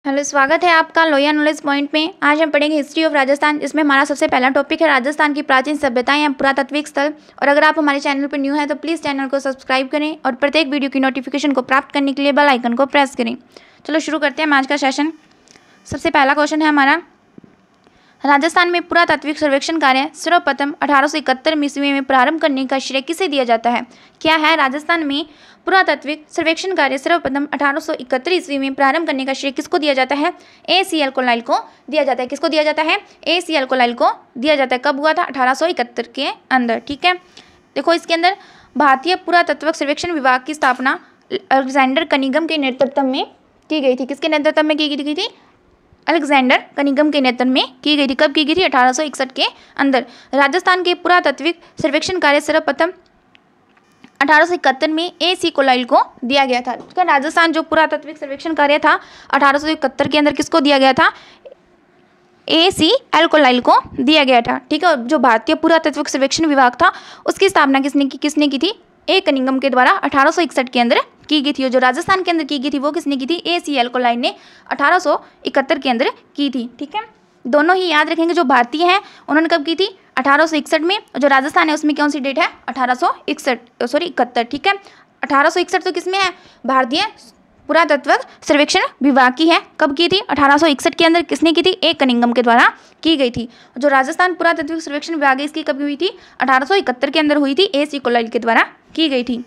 Hello, स्वागत है आपका लोहिया नॉलेज पॉइंट में। आज हम पढ़ेंगे हिस्ट्री ऑफ राजस्थान। इसमें हमारा सबसे पहला टॉपिक है राजस्थान की प्राचीन सभ्यताएं या पुरातात्विक स्थल। और अगर आप हमारे चैनल पर न्यू हैं तो प्लीज़ चैनल को सब्सक्राइब करें और प्रत्येक वीडियो की नोटिफिकेशन को प्राप्त करने के लिए बेल आइकन को प्रेस करें। चलो शुरू करते हैं आज का सेशन। सबसे पहला क्वेश्चन है हमारा, राजस्थान में पुरातात्विक सर्वेक्षण कार्य सर्वप्रथम 1871 ईस्वी में प्रारंभ करने का श्रेय किसे दिया जाता है? क्या है राजस्थान में पुरातात्विक सर्वेक्षण कार्य सर्वप्रथम 1871 ईस्वी में प्रारंभ करने का श्रेय किसको दिया जाता है? A.C. कोलाइल को दिया जाता है। किसको दिया जाता है? A.C. कोलाइल को दिया जाता है। कब हुआ था? 1871 के अंदर। ठीक है, देखो इसके अंदर भारतीय पुरातत्व सर्वेक्षण विभाग की स्थापना अलेक्जेंडर कनिंघम के नेतृत्व में की गई थी। किसके नेतृत्व में की गई थी? अलेक्जेंडर कनिंघम के नेतृत्व में की गई थी। कब की गई थी? 1861 के अंदर। राजस्थान के पुरातात्विक सर्वेक्षण कार्य सर्वप्रथम 1871 में A.C. कोलाइल को दिया गया था। तो राजस्थान जो पुरातात्विक सर्वेक्षण कार्य था 1871 के अंदर किसको दिया गया था? A.C. कोलाइल को दिया गया था। ठीक है, और जो भारतीय पुरातात्विक सर्वेक्षण विभाग था उसकी स्थापना किसने की थी? ए कनिंघम के द्वारा 1861 के अंदर की गई थी। और जो राजस्थान के अंदर की गई थी वो किसने की थी? A.C. कोलाइल ने 1871 के अंदर की थी। ठीक है, दोनों ही याद रखेंगे। जो भारतीय हैं उन्होंने कब की थी? 1861 में। और जो राजस्थान है उसमें कौन सी डेट है? 1861। ठीक है, 1861 तो किसमें है? भारतीय पुरातत्व सर्वेक्षण विभाग की है। कब की थी? 1861 के अंदर। किसने की थी? ए कनिंघम के द्वारा की गई थी। जो राजस्थान पुरातत्व सर्वेक्षण विभाग है इसकी कब हुई थी? 1871 के अंदर हुई थी। A.C. कोलाइल के द्वारा की गई थी।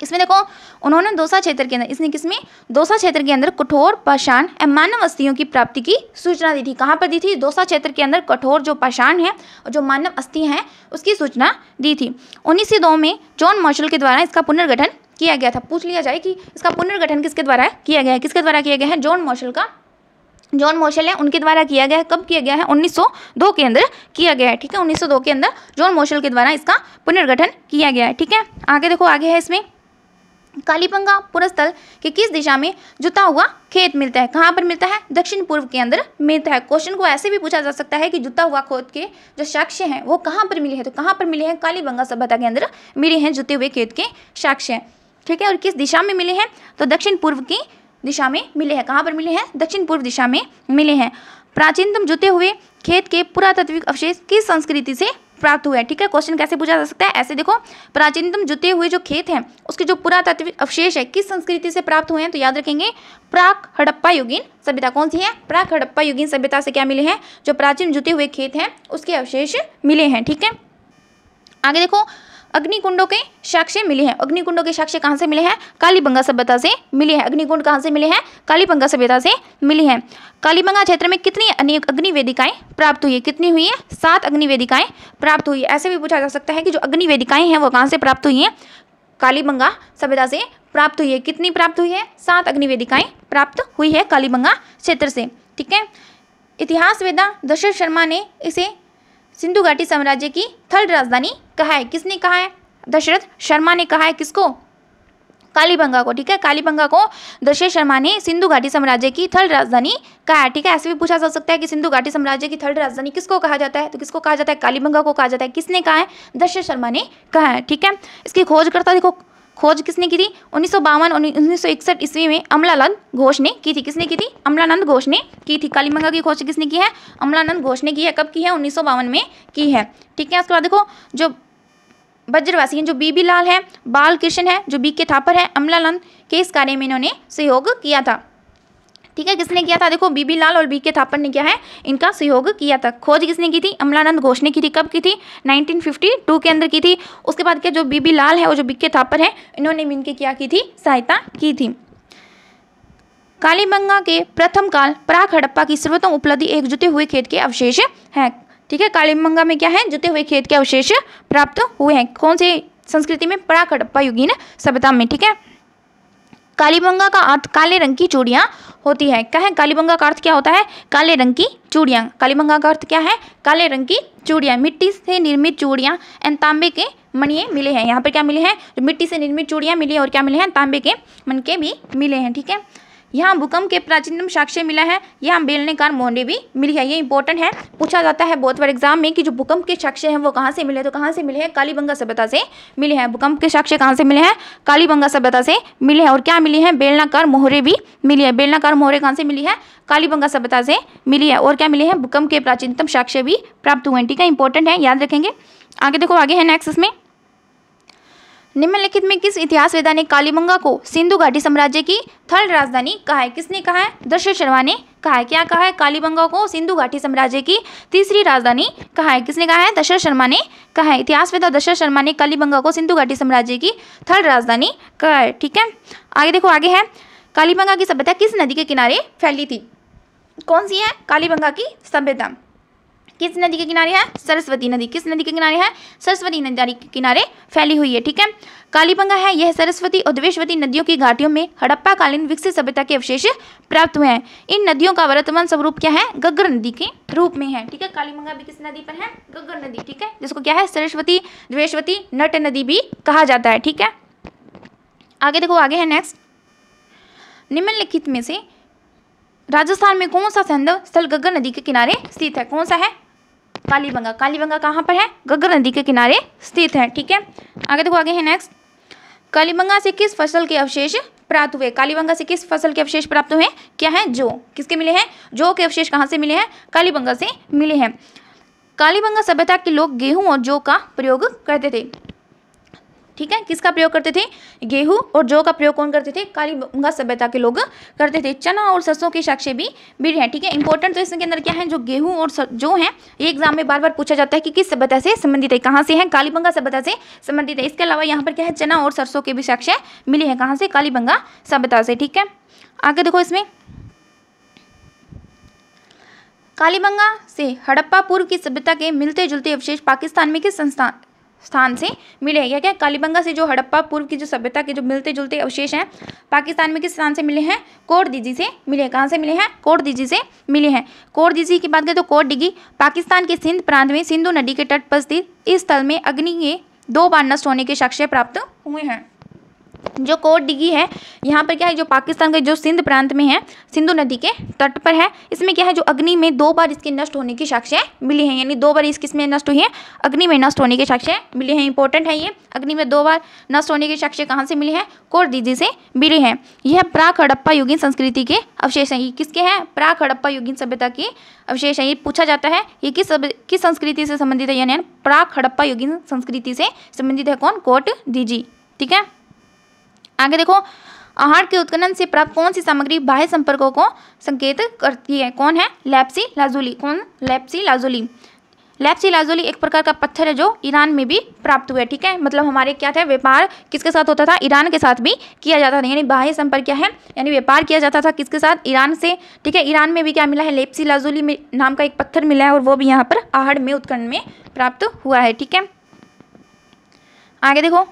इसमें देखो उन्होंने दौसा क्षेत्र के अंदर, इसने किसमें? दौसा क्षेत्र के अंदर कठोर पाषाण एवं मानव अस्थियों की प्राप्ति की सूचना दी थी। कहाँ पर दी थी? दौसा क्षेत्र के अंदर कठोर जो पाषाण है और जो मानव अस्थियां हैं उसकी सूचना दी थी। 1902 में जॉन मार्शल के द्वारा इसका पुनर्गठन किया गया था। पूछ लिया जाए कि इसका पुनर्गठन किसके द्वारा किया गया है? किसके द्वारा किया गया है? जॉन मार्शल है उनके द्वारा किया गया है। कब किया गया है? 1902 के अंदर किया गया है। ठीक है, 1902 के अंदर जॉन मार्शल के द्वारा इसका पुनर्गठन किया गया है। ठीक है, आगे देखो, आगे है इसमें कालीबंगा पुरस्थल के किस दिशा में जुता हुआ खेत मिलता है? कहाँ पर मिलता है? दक्षिण पूर्व के अंदर मिलता है। क्वेश्चन को ऐसे भी पूछा जा सकता है कि जुता हुआ खेत के जो साक्ष्य हैं वो कहाँ पर मिले हैं? तो कहाँ पर मिले हैं? कालीबंगा सभ्यता के अंदर मिले हैं जुते हुए खेत के साक्ष्य। ठीक है, और किस दिशा में मिले हैं? तो दक्षिण पूर्व की दिशा में मिले हैं। कहाँ पर मिले हैं? दक्षिण पूर्व दिशा में मिले हैं। प्राचीनतम जुते हुए खेत के पुरातात्विक अवशेष किस संस्कृति से प्राप्त हुआ है? ठीक है, क्वेश्चन कैसे पूछा जा सकता है? ऐसे देखो, प्राचीनतम जुते हुए जो खेत हैं उसके जो पुरातात्विक अवशेष है किस संस्कृति से प्राप्त हुए हैं? तो याद रखेंगे प्राक हड़प्पा युगीन सभ्यता। कौन सी है? प्राक हड़प्पा युगीन सभ्यता से क्या मिले हैं? जो प्राचीन जुते हुए खेत हैं उसके अवशेष मिले हैं। ठीक है, आगे देखो, अग्निकुंडों के साक्ष्य मिले हैं। अग्निकुंडों के साक्ष्य कहाँ से मिले हैं? कालीबंगा सभ्यता से मिले हैं। अग्निकुंड कहाँ से मिले हैं? कालीबंगा सभ्यता से मिले हैं। कालीबंगा क्षेत्र में कितनी अग्निवेदिकाएं प्राप्त हुई है? कितनी हुई है? 7 अग्निवेदिकाएं प्राप्त हुई है। ऐसे भी पूछा जा सकता है कि जो अग्निवेदिकाएं हैं वो कहाँ से प्राप्त हुई हैं? कालीबंगा सभ्यता से प्राप्त हुई है। कितनी प्राप्त हुई है? 7 अग्निवेदिकाएं प्राप्त हुई है कालीबंगा क्षेत्र से। ठीक है, इतिहास वेदा दशरथ शर्मा ने इसे सिंधु घाटी साम्राज्य की थर्ड राजधानी कहा है। किसने कहा है? दशरथ शर्मा ने कहा है। किसको? कालीबंगा को। ठीक है, कालीबंगा को दशरथ शर्मा ने सिंधु घाटी साम्राज्य की थर्ड राजधानी कहा है। ठीक है, ऐसे भी पूछा जा सकता है कि सिंधु घाटी साम्राज्य की थर्ड राजधानी किसको कहा जाता है? तो किसको कहा जाता है? कालीबंगा को कहा जाता है। किसने कहा है? दशरथ शर्मा ने कहा है। ठीक है, इसकी खोजकर्ता देखो, खोज किसने की थी? 1952 और 1961 ईस्वी में अमलानंद घोष ने की थी। किसने की थी? अमलानंद घोष ने की थी। कालीबंगा की खोज किसने की है? अमलानंद घोष ने की है। कब की है? 1952 में की है। ठीक है, उसके बाद देखो, जो बज्रवासी हैं, जो बीबी लाल है, बाल कृष्ण है, जो B.K. थापर है, अमलानंद के इस कार्य में इन्होंने सहयोग किया था। ठीक है, किसने किया था? देखो, B.B. लाल और B.K. थापर ने क्या है? इनका सहयोग किया था। खोज किसने की थी? अमलानंद घोष ने की थी। कब की थी? 1952 के अंदर की थी। उसके बाद क्या, जो B.B. लाल है और जो B.K. थापर है इन्होंने भी इनकी क्या की थी? सहायता की थी। कालीबंगा के प्रथम काल प्राक हड़प्पा की सर्वोत्तम उपलब्धि एक जुते हुए खेत के अवशेष है। ठीक है, कालीबंगा में क्या है? जुते हुए खेत के अवशेष प्राप्त हुए हैं। कौन सी संस्कृति में? प्राक हड़प्पा युगीन सभ्यता में। ठीक है, कालीबंगा का अर्थ काले रंग की चूड़ियाँ होती है। क्या है? कालीबंगा का अर्थ क्या होता है? काले रंग की चूड़ियाँ। कालीबंगा का अर्थ क्या है? काले रंग की चूड़ियाँ। मिट्टी से निर्मित चूड़ियाँ एंड तांबे के मणिये मिले हैं। यहाँ पर क्या मिले हैं? जो मिट्टी से निर्मित चूड़ियाँ मिली और क्या मिले हैं? तांबे के मनके भी मिले हैं। ठीक है, यहाँ भूकंप के प्राचीनतम साक्ष्य मिला है, यहाँ बेलनाकार मोहरे भी मिली है। ये इंपॉर्टेंट है, पूछा जाता है बहुत बार एग्जाम में कि जो भूकंप के साक्ष्य हैं वो कहाँ से मिले, तो कहाँ से मिले हैं, कालीबंगा सभ्यता से मिले हैं। भूकंप के साक्ष्य कहाँ से मिले हैं, कालीबंगा सभ्यता से मिले हैं। और क्या मिली है, बेलनाकार मोहरे भी मिली है। बेलनाकार मोहरे कहाँ से मिली है, कालीबंगा सभ्यता से मिली है। और क्या मिले हैं, भूकंप के प्राचीनतम साक्ष्य भी प्राप्त हुए हैं। ठीक है, इंपॉर्टेंट है, याद रखेंगे। आगे देखो, आगे है नेक्स्ट इसमें, निम्नलिखित में किस इतिहासवेदा ने कालीबंगा को सिंधु घाटी साम्राज्य की थर्ड राजधानी कहा है। किसने कहा है, दशरथ शर्मा ने कहा है। क्या कहा है, कालीबंगा को सिंधु घाटी साम्राज्य की तीसरी राजधानी कहा है। किसने कहा है, दशरथ शर्मा ने कहा है। इतिहासवेदा दशरथ शर्मा ने कालीबंगा को सिंधु घाटी साम्राज्य की थर्ड राजधानी कहा है। ठीक है, आगे देखो, आगे है, कालीबंगा की सभ्यता किस नदी के किनारे फैली थी। कौन सी है, कालीबंगा की सभ्यता किस नदी के किनारे है, सरस्वती नदी। किस नदी के किनारे है, सरस्वती नदी के किनारे फैली हुई है। ठीक है, कालीबंगा है, यह सरस्वती और द्वेषवती नदियों की घाटियों में हड़प्पा कालीन विकसित सभ्यता के अवशेष प्राप्त हुए हैं। इन नदियों का वर्तमान स्वरूप क्या है, गग्गर नदी के रूप में है। ठीक है, कालीबंगा भी किस नदी पर है, गग्गर नदी। ठीक है, जिसको क्या है, सरस्वती, द्वेषवती, नट नदी भी कहा जाता है। ठीक है, आगे देखो, आगे है नेक्स्ट, निम्नलिखित में से राजस्थान में कौन सा सैन्य स्थल गग्गर नदी के किनारे स्थित है। कौन सा है, कालीबंगा। कालीबंगा कहाँ पर है, गग्गर नदी के किनारे स्थित है। ठीक है, आगे देखो, आगे है नेक्स्ट, कालीबंगा से किस फसल के अवशेष प्राप्त हुए। कालीबंगा से किस फसल के अवशेष प्राप्त हुए, क्या है, जौ। किसके मिले हैं, जौ के अवशेष कहाँ से मिले हैं, कालीबंगा से मिले हैं। कालीबंगा सभ्यता के लोग गेहूं और जौ का प्रयोग करते थे। ठीक है, किसका प्रयोग करते थे, गेहूं और जौ का प्रयोग कौन करते थे, कालीबंगा सभ्यता के लोग करते थे। चना और सरसों के साक्ष्य भी मिले हैं। ठीक है, इंपॉर्टेंट तो इसके अंदर क्या है, जो गेहूं और जौ है, ये एग्जाम में बार बार पूछा जाता है कि किस सभ्यता से संबंधित है, कहाँ से है, कालीबंगा सभ्यता से संबंधित है। इसके अलावा यहाँ पर क्या है, चना और सरसों के भी साक्ष्य मिले हैं, कहाँ से, कालीबंगा सभ्यता से। ठीक है, आगे देखो, इसमें कालीबंगा से हड़प्पा पूर्व की सभ्यता के मिलते जुलते अवशेष पाकिस्तान में किस स्थान से मिले हैं। क्या कालीबंगा से जो हड़प्पा पूर्व की जो सभ्यता के जो मिलते जुलते अवशेष हैं पाकिस्तान में किस स्थान से मिले हैं, कोट दीजी से मिले हैं। कहाँ से मिले हैं, कोट दीजी से मिले हैं। कोट दीजी की बात करें तो कोट डिगी पाकिस्तान के सिंध प्रांत में सिंधु नदी के तट पर स्थित इस स्थल में अग्नि के 2 बार नष्ट होने के साक्ष्य प्राप्त हुए हैं। जो कोट डिगी है यहाँ पर क्या है, जो पाकिस्तान के जो सिंध प्रांत में है, सिंधु नदी के तट पर है, इसमें क्या है, जो अग्नि में 2 बार इसके नष्ट होने की साक्ष्य मिली हैं। यानी 2 बार इस किसमें नष्ट हुई है, अग्नि में नष्ट होने के साक्ष्य मिले हैं। इंपॉर्टेंट है ये, अग्नि में 2 बार नष्ट होने के साक्ष्य कहाँ से मिले हैं, कोट दीजी से मिले हैं। यह प्राक हड़प्पा युगीन संस्कृति के अवशेष हैं। ये किसके हैं, प्राक हड़प्पा युगीन सभ्यता के अवशेष हैं। ये पूछा जाता है ये किस संस्कृति से संबंधित है, यानी प्राक हड़प्पा युगीन संस्कृति से संबंधित है कौन, कोट दीजी। ठीक है, आगे देखो, आहड़ के उत्खनन से प्राप्त कौन सी सामग्री बाह्य संपर्कों को संकेत करती है। कौन है, लैप्सी लाजुली। कौन, लैप्सी लाजुली। लैप्सी लाजुली एक प्रकार का पत्थर है जो ईरान में भी प्राप्त हुआ है। ठीक है, मतलब हमारे क्या था, व्यापार किसके साथ होता था, ईरान के साथ भी किया जाता था। यानी बाह्य संपर्क क्या है, यानी व्यापार किया जाता था किसके साथ, ईरान से। ठीक है, ईरान में भी क्या मिला है, लैप्सी लाजुली में नाम का एक पत्थर मिला है और वो भी यहाँ पर आहड़ में उत्खनन में प्राप्त हुआ है। ठीक है, आगे देखो,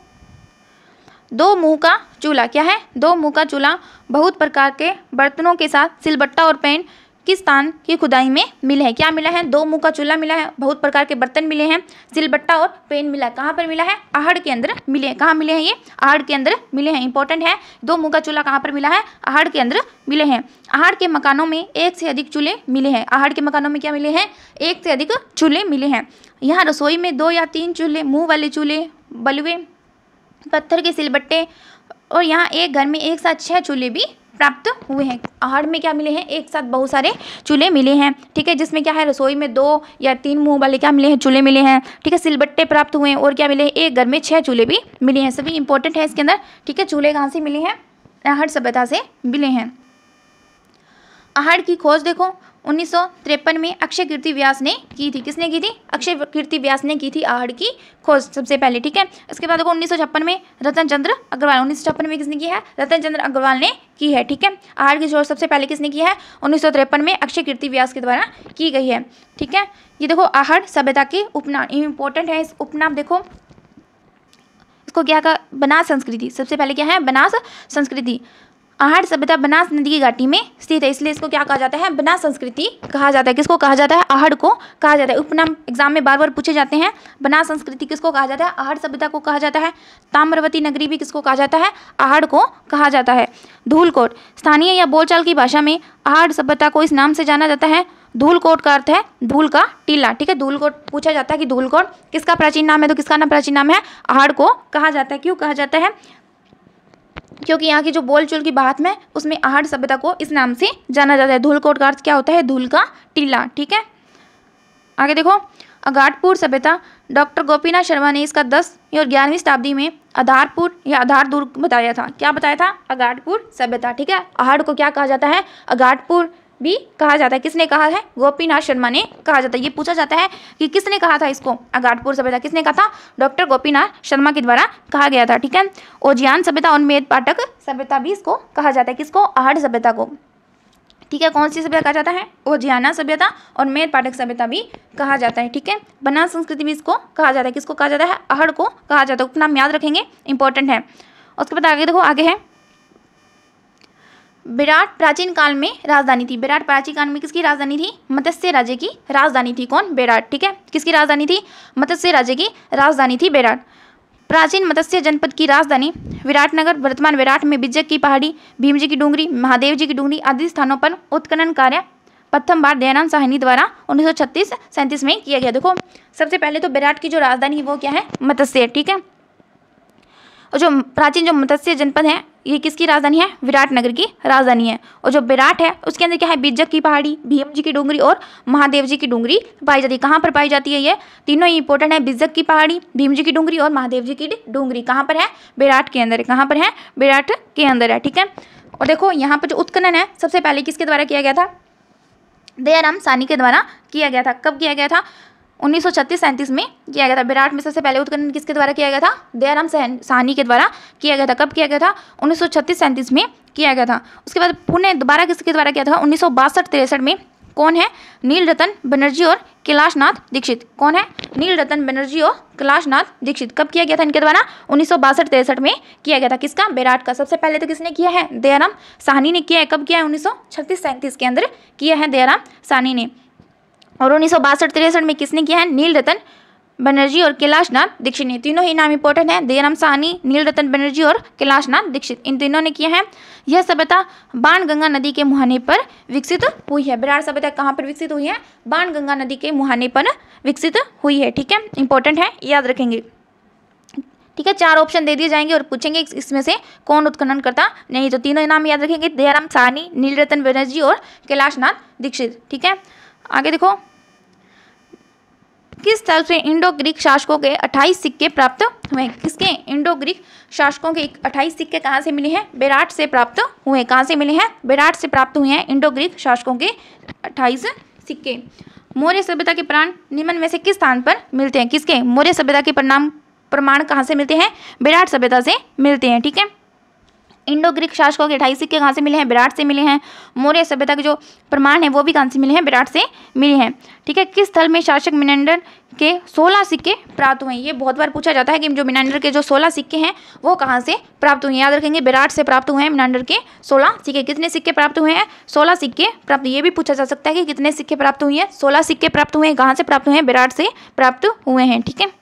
2 मुंह का चूल्हा। क्या है, 2 मुंह का चूल्हा बहुत प्रकार के बर्तनों के साथ सिलबट्टा और पैन किस स्थान की खुदाई में मिले हैं। क्या मिला है, 2 मुंह का चूल्हा मिला है, बहुत प्रकार के बर्तन मिले हैं, सिलबट्टा और पेन मिला है। कहाँ पर मिला है, आहड़ के अंदर मिले हैं। कहाँ मिले हैं, ये आहड़ के अंदर मिले हैं। इंपॉर्टेंट है, 2 मुंह का चूल्हा कहाँ पर मिला है, आहड़ के अंदर मिले हैं। आहड़ के मकानों में 1 से अधिक चूल्हे मिले हैं। आहड़ के मकानों में क्या मिले हैं, 1 से अधिक चूल्हे मिले हैं। यहाँ रसोई में 2 या 3 चूल्हे, मुँह वाले चूल्हे, बलुए, पत्थर के सिलबट्टे और यहाँ एक घर में एक साथ 6 चूल्हे भी प्राप्त हुए हैं। आहड़ में क्या मिले हैं, एक साथ बहुत सारे चूल्हे मिले हैं। ठीक है, जिसमें क्या है, रसोई में 2 या 3 मुंह वाले क्या मिले हैं, चूल्हे मिले हैं। ठीक है, सिलबट्टे प्राप्त हुए हैं और क्या मिले हैं, एक घर में 6 चूल्हे भी मिले हैं। सभी इंपॉर्टेंट है इसके अंदर। ठीक है, चूल्हे कहाँ से मिले हैं, आहड़ सभ्यता से मिले हैं। आहड़ की खोज देखो 1953 में अक्षय कीर्ति व्यास ने की थी। किसने की थी, अक्षय कीर्ति व्यास ने की थी आहड़ की खोज सबसे पहले। ठीक है, इसके बाद देखो 1956 में रतन चंद्र अग्रवाल। 1956 में किसने की है, रतन चंद्र अग्रवाल ने की है। ठीक है, आहड़ की खोज सबसे पहले किसने की है, 1953 में अक्षय कीर्ति व्यास के द्वारा की गई है। ठीक है, ये देखो आहड़ सभ्यता के उपनाम, इंपॉर्टेंट है इस उपनाम। देखो इसको क्या कहा, बनास संस्कृति। सबसे पहले क्या है, बनास संस्कृति। आहड़ सभ्यता बनास नदी की घाटी में स्थित है, इसलिए इसको क्या कहा जाता है, बनास संस्कृति कहा जाता है। किसको कहा जाता है, आहड़ को कहा जाता है। उपनाम एग्जाम में बार बार पूछे जाते हैं। बनास संस्कृति किसको कहा जाता है, आहड़ सभ्यता को कहा जाता है। ताम्रवती नगरी भी किसको कहा जाता है, आहड़ को कहा जाता है। धूलकोट, स्थानीय या बोलचाल की भाषा में आहड़ सभ्यता को इस नाम से जाना जाता है। धूलकोट का अर्थ है धूल का टीला, ठीक है। धूलकोट पूछा जाता है कि धूलकोट किसका प्राचीन नाम है, तो किसका नाम प्राचीन नाम है, आहड़ को कहा जाता है। क्यों कहा जाता है, क्योंकि यहाँ की जो बोलचाल की बात में उसमें आहड़ सभ्यता को इस नाम से जाना जाता है। धूलकोट का अर्थ क्या होता है, धूल का टीला, ठीक है। आगे देखो, अगाटपुर सभ्यता, डॉक्टर गोपीनाथ शर्मा ने इसका 10वीं और 11वीं शताब्दी में आधारपुर या आधार दुर्ग बताया था। क्या बताया था, अगाटपुर सभ्यता, ठीक है। आहड़ को क्या कहा जाता है, अगाटपुर भी कहा जाता है। किसने कहा है, गोपीनाथ शर्मा ने कहा जाता है। ये पूछा जाता है कि किसने कहा था इसको, अगाटपुर सभ्यता किसने कहा था, डॉक्टर गोपीनाथ शर्मा के द्वारा कहा गया था, ठीक है। ओजियान सभ्यता और मेद पाटक सभ्यता भी इसको कहा जाता है। किसको, आहड़ सभ्यता को, ठीक है। कौन सी सभ्यता कहा जाता है, ओजियाना सभ्यता और मेद पाटक सभ्यता भी कहा जाता है, ठीक है। बनास संस्कृति भी इसको कहा जाता है। किसको कहा जाता है, आहड़ को कहा जाता है। उपनाम याद रखेंगे, इंपॉर्टेंट है। उसके बाद आगे देखो, आगे है विराट प्राचीन काल में राजधानी थी। विराट प्राचीन काल में किसकी राजधानी थी, मत्स्य राज्य की राजधानी थी। कौन, विराट, ठीक है। किसकी राजधानी थी, मत्स्य राज्य की राजधानी थी विराट। प्राचीन मत्स्य जनपद की राजधानी विराटनगर, वर्तमान विराट में बिज्जक की पहाड़ी, भीम जी की डूंगरी, महादेव जी की डूंगरी आदि स्थानों पर उत्खनन कार्य प्रथम बार दयानंद साहनी द्वारा 1936-37 में किया गया। देखो, सबसे पहले तो विराट की जो राजधानी है वो क्या है, मत्स्य, ठीक है। और जो प्राचीन जो मत्स्य जनपद है ये किसकी राजधानी है, विराटनगर की राजधानी है। और जो विराट है उसके अंदर क्या है, बिज्जक की पहाड़ी, भीम जी की डूंगरी और महादेव जी की डूंगरी पाई जाती है। कहाँ पर पाई जाती है, ये तीनों ही इंपॉर्टेंट है। बिज्जक की पहाड़ी, भीम जी की डूंगरी और महादेव जी की डूंगरी कहाँ पर है, विराट के अंदर है। कहाँ पर है, विराट के अंदर है, ठीक है। और देखो यहाँ पर जो उत्खनन है सबसे पहले किसके द्वारा किया गया था, दयाराम साहनी के द्वारा किया गया था। कब किया गया था, 1936-37 में किया गया था। विराट में सबसे पहले उत्खनन किसके द्वारा किया गया था, दयाराम साहनी के द्वारा किया गया था। कब किया गया था, 1936-37 में किया गया था। उसके बाद पुणे दोबारा किसके द्वारा किया था, 1962-63 में। कौन है, नील रतन बनर्जी और कैलाशनाथ दीक्षित। कौन है, नील रतन बनर्जी और कैलाशनाथ दीक्षित। कब किया गया था इनके द्वारा, 1962-63 में किया गया था। किसका, विराट का। सबसे पहले तो किसने किया है, दयाराम साहनी ने किया है। कब किया है, 1936-37 के अंदर किया है दयाराम साहनी ने। और 1962-63 में किसने किया है, नील रतन बनर्जी और कैलाशनाथ दीक्षित ने। तीनों ही नाम इंपॉर्टेंट है, दयाराम साहनी, नील रतन बनर्जी और कैलाशनाथ दीक्षित, इन तीनों ने किया है। यह सभ्यता बाणगंगा नदी के मुहाने पर विकसित हुई है। विराट सभ्यता कहाँ पर विकसित हुई है, बाणगंगा नदी के मुहाने पर विकसित हुई है, ठीक है। इंपॉर्टेंट है, याद रखेंगे, ठीक है। 4 ऑप्शन दे दिए जाएंगे और पूछेंगे इसमें से कौन उत्खनन करता नहीं, तो तीनों नाम याद रखेंगे, दयाराम साहनी, नील रतन बनर्जी और कैलाशनाथ दीक्षित, ठीक है। आगे देखो, किस स्थल से इंडो ग्रीक शासकों के 28 सिक्के प्राप्त हुए। किसके, इंडो ग्रीक शासकों के 28 सिक्के कहाँ से मिले हैं, विराट से प्राप्त हुए। कहाँ से मिले हैं, विराट से प्राप्त हुए हैं इंडो ग्रीक शासकों के 28 सिक्के। मौर्य सभ्यता के प्रमाण निम्न में से किस स्थान पर मिलते हैं। किसके, मौर्य सभ्यता के प्रमाण कहाँ से मिलते हैं, विराट सभ्यता से मिलते हैं, ठीक है। इंडो ग्रीक शासकों के 28 सिक्के कहाँ से मिले हैं, विराट से मिले हैं। मौर्य सभ्यता के जो प्रमाण है वो भी कहाँ से मिले हैं, विराट से मिले हैं, ठीक है। किस स्थल में शासक मिनेंडर के 16 सिक्के प्राप्त हुए हैं। ये बहुत बार पूछा जाता है कि जो मिनेंडर के जो 16 सिक्के हैं वो कहाँ से प्राप्त हुए हैं। याद रखेंगे, विराट से प्राप्त हुए हैं मिनेंडर के 16 सिक्के। कितने सिक्के प्राप्त हुए हैं, 16 सिक्के प्राप्त। ये भी पूछा जा सकता है कि कितने सिक्के प्राप्त हुए हैं, 16 सिक्के प्राप्त हुए हैं। कहाँ से प्राप्त हुए हैं, विराट से प्राप्त हुए हैं, ठीक है।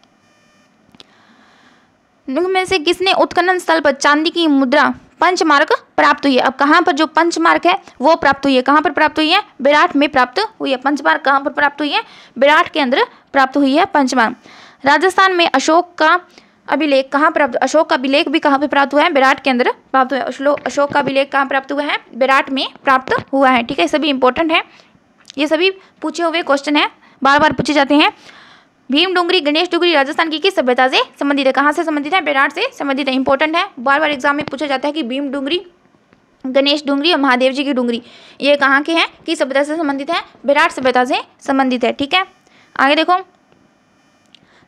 में से किसने उत्खनन स्थल पर चांदी की मुद्रा पंचमार्क प्राप्त हुई है। अब कहाँ पर जो पंचमार्क है वो प्राप्त हुई है, कहाँ पर प्राप्त हुई है, विराट में प्राप्त हुई है। पंचमार्क कहाँ पर प्राप्त हुई है, विराट के अंदर प्राप्त हुई है पंचमार्क। राजस्थान में अशोक का अभिलेख कहाँ प्राप्त, अशोक का अभिलेख भी कहाँ पर प्राप्त हुआ है, विराट के अंदर प्राप्त हुआ है। अशोक का अभिलेख कहाँ प्राप्त हुआ है, विराट में प्राप्त हुआ है, ठीक है। सभी इंपॉर्टेंट है, ये सभी पूछे हुए क्वेश्चन है, बार बार पूछे जाते हैं। भीम डूंगरी, गणेश डूंगरी राजस्थान की किस सभ्यता से संबंधित है। कहाँ से संबंधित है, विराट से संबंधित है। इंपॉर्टेंट है, बार बार एग्जाम में पूछा जाता है कि भीम डूंगरी, गणेश डूंगरी और महादेव जी की डूंगरी ये कहाँ के हैं, किस सभ्यता से संबंधित है, विराट सभ्यता से संबंधित है, ठीक है। आगे देखो,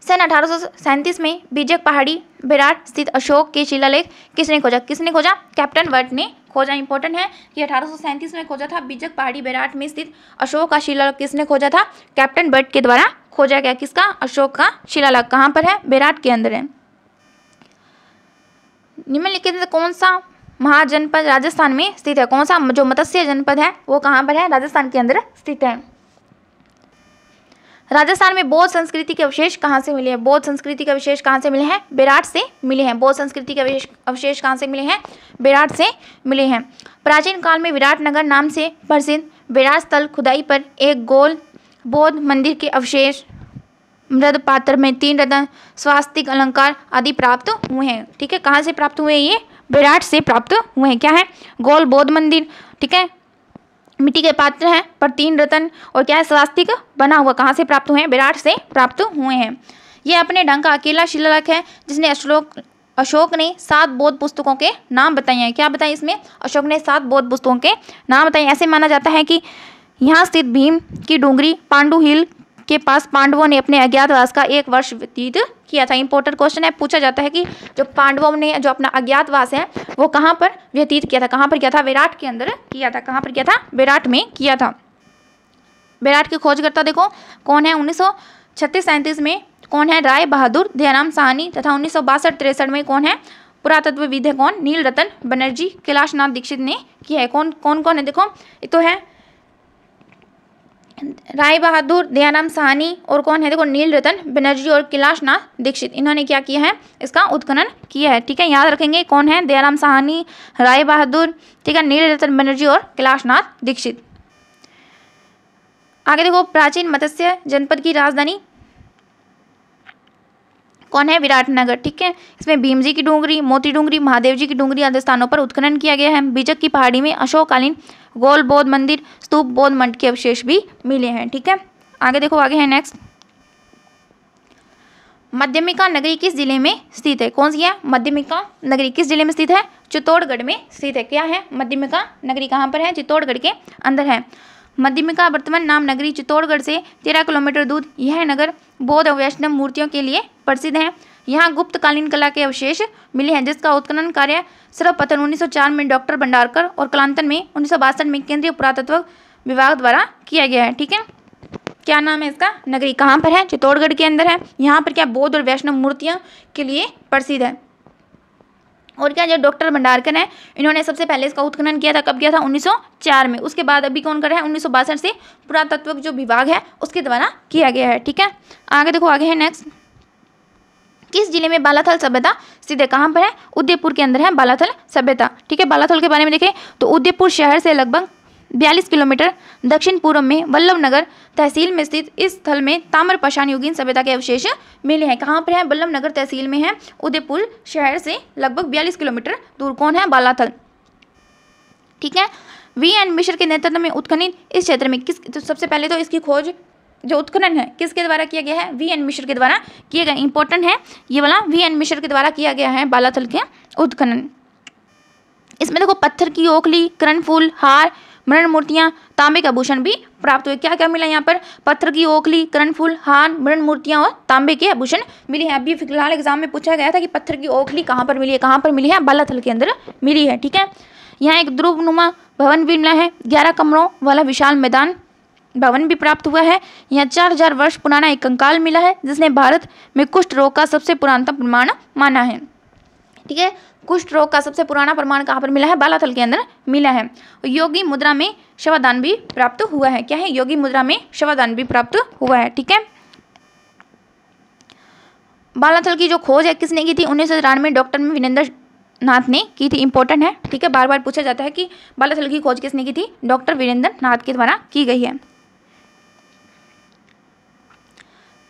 सन 1837 में बीजक पहाड़ी विराट स्थित अशोक के शिलालेख किसने खोजा। किसने खोजा, कैप्टन बर्ट ने खोजा। इंपॉर्टेंट है कि 1837 में खोजा था बीजक पहाड़ी विराट में स्थित अशोक का शिलालेख किसने खोजा था, कैप्टन बर्ट के द्वारा खोजा गया। किसका, अशोक का शिलालेख कहाँ पर है, विराट के अंदर है। निम्नलिखित में कौन सा महाजनपद राजस्थान में स्थित है। कौन सा जो मत्स्य जनपद है वो कहाँ पर है? राजस्थान के अंदर स्थित है। राजस्थान में बौद्ध संस्कृति के अवशेष कहाँ से मिले हैं? बौद्ध संस्कृति के अवशेष कहाँ से मिले हैं? बेराट से मिले हैं। बौद्ध संस्कृति के अवशेष कहाँ से मिले हैं? बेराट से मिले हैं। प्राचीन काल में विराट नगर नाम से प्रसिद्ध बेराट स्थल खुदाई पर एक गोल बौद्ध मंदिर के अवशेष, मृद पात्र में 3 रत्न, स्वास्तिक अलंकार आदि प्राप्त हुए हैं। ठीक है, कहाँ से प्राप्त हुए? ये बेराट से प्राप्त हुए हैं। क्या है? गोल बौद्ध मंदिर, ठीक है, मिट्टी के पात्र हैं पर 3 रत्न और क्या है? स्वास्तिक बना हुआ। कहाँ से प्राप्त हुए हैं? बेराट से प्राप्त हुए हैं। यह अपने ढंग का अकेला शिलालेख है जिसने अशोक ने 7 बौद्ध पुस्तकों के नाम बताए हैं। क्या बताए इसमें? अशोक ने 7 बौद्ध पुस्तकों के नाम बताए। ऐसे माना जाता है कि यहाँ स्थित भीम की डूंगरी पांडु हिल के पास पांडवों ने अपने अज्ञातवास का 1 वर्ष व्यतीत किया था। इंपॉर्टेंट क्वेश्चन है, पूछा जाता है कि जो पांडवों ने जो अपना अज्ञातवास है वो कहाँ पर व्यतीत किया था? कहाँ पर किया था? बेराट के अंदर किया था। कहाँ पर किया था? बेराट में किया था। बेराट के खोजकर्ता देखो कौन है? 1936-37 में कौन है? राय बहादुर दयाराम साहनी। तथा 1962-63 में कौन है? पुरातत्वविद है कौन? नील रतन बनर्जी कैलाशनाथ दीक्षित ने किया है। कौन है? देखो एक तो है राय बहादुर दयाराम साहनी और कौन है? देखो नील रतन बनर्जी और कैलाशनाथ दीक्षित। इन्होंने क्या किया है? इसका उत्खनन किया है। ठीक है, याद रखेंगे कौन है? दयाराम साहनी, राय बहादुर, ठीक है, नील रतन बनर्जी और कैलाशनाथ दीक्षित। आगे देखो प्राचीन मत्स्य जनपद की राजधानी कौन है? विराटनगर। ठीक है, इसमें भीम जी की डूंगरी, मोती डूंगरी, महादेव जी की डूंगरी आदि स्थानों पर उत्खनन किया गया है। बीजक की पहाड़ी में अशोककालीन गोल बौद्ध मंदिर, स्तूप, बौद्ध मठ के अवशेष भी मिले हैं। ठीक है, आगे देखो, आगे है नेक्स्ट। मध्यमिका नगरी किस जिले में स्थित है? कौन सी है? मध्यमिका नगरी किस जिले में स्थित है? चित्तौड़गढ़ में स्थित है। क्या है? मध्यमिका नगरी कहाँ पर है? चित्तौड़गढ़ के अंदर है। मध्यमिका वर्तमान नाम नगरी चित्तौड़गढ़ से 13 किलोमीटर दूर। यह नगर बौद्ध और वैष्णव मूर्तियों के लिए प्रसिद्ध है। यहाँ गुप्तकालीन कला के अवशेष मिले हैं जिसका उत्खनन कार्य सर्वप्रथम 1904 में डॉक्टर भंडारकर और कालांतर में 1962 में केंद्रीय पुरातत्व विभाग द्वारा किया गया है। ठीक है, क्या नाम है इसका? नगरी कहाँ पर है? चित्तौड़गढ़ के अंदर है। यहाँ पर क्या बौद्ध और वैष्णव मूर्तियाँ के लिए प्रसिद्ध है। और क्या जो डॉक्टर भंडारकर हैं इन्होंने सबसे पहले इसका उत्खनन किया था। कब किया था? 1904 में। उसके बाद अभी कौन कर रहा है? 1962 से पुरातत्व जो विभाग है उसके द्वारा किया गया है। ठीक है, आगे देखो, आगे है नेक्स्ट। किस जिले में बालाथल सभ्यता स्थित है? कहाँ पर है? उदयपुर के अंदर है बालाथल सभ्यता। ठीक है, बालाथल के बारे में देखें तो उदयपुर शहर से लगभग 42 किलोमीटर दक्षिण पूर्व में वल्लभनगर तहसील में स्थित इस स्थल में ताम्रपाषाण युगीन सभ्यता के अवशेष मिले हैं। कहाँ पर है? वल्लभनगर तहसील में है, उदयपुर शहर से लगभग 42 किलोमीटर दूर। कौन है? बालाथल। ठीक है, वी.एन. मिश्र के नेतृत्व में उत्खनन इस क्षेत्र में तो सबसे पहले तो इसकी खोज जो उत्खनन है किसके द्वारा किया गया है? वी.एन. मिश्र के द्वारा किया गया। इंपॉर्टेंट है ये वाला, वी.एन. मिश्र के द्वारा किया गया है बालाथल के उत्खनन। इसमें देखो पत्थर की ओखली, कर्णफूल, हार, मृण मूर्तियां, तांबे के आभूषण भी प्राप्त हुए। क्या क्या मिला यहाँ पर? पत्थर की ओखली, कर्णफूल, हार, मृण मूर्तियां और तांबे के आभूषण मिले हैं। अभी फिलहाल एग्जाम में पूछा गया था कि पत्थर की ओखली कहाँ पर मिली है? कहाँ पर मिली है? बालाथल के अंदर मिली है। ठीक है, यहाँ एक ध्रुवनुमा भवन भी मिला है। 11 कमरों वाला विशाल मैदान भवन भी प्राप्त हुआ है। यहाँ 4000 वर्ष पुराना एक कंकाल मिला है जिसने भारत में कुष्ठ रोग का सबसे पुराना प्रमाण माना है। ठीक है, कुष्ठ रोग का सबसे पुराना प्रमाण कहाँ पर मिला है? बालाथल के अंदर मिला है। योगी मुद्रा में शवदान भी प्राप्त हुआ है। क्या है? योगी मुद्रा में शवदान भी प्राप्त हुआ है। ठीक है, बालाथल की जो खोज है किसने की थी? 1993 में डॉक्टर वीरेंद्र नाथ ने की थी। इंपॉर्टेंट है। ठीक है, बार बार पूछा जाता है कि बालाथल की खोज किसने की थी? डॉक्टर वीरेंद्र नाथ के द्वारा की गई है।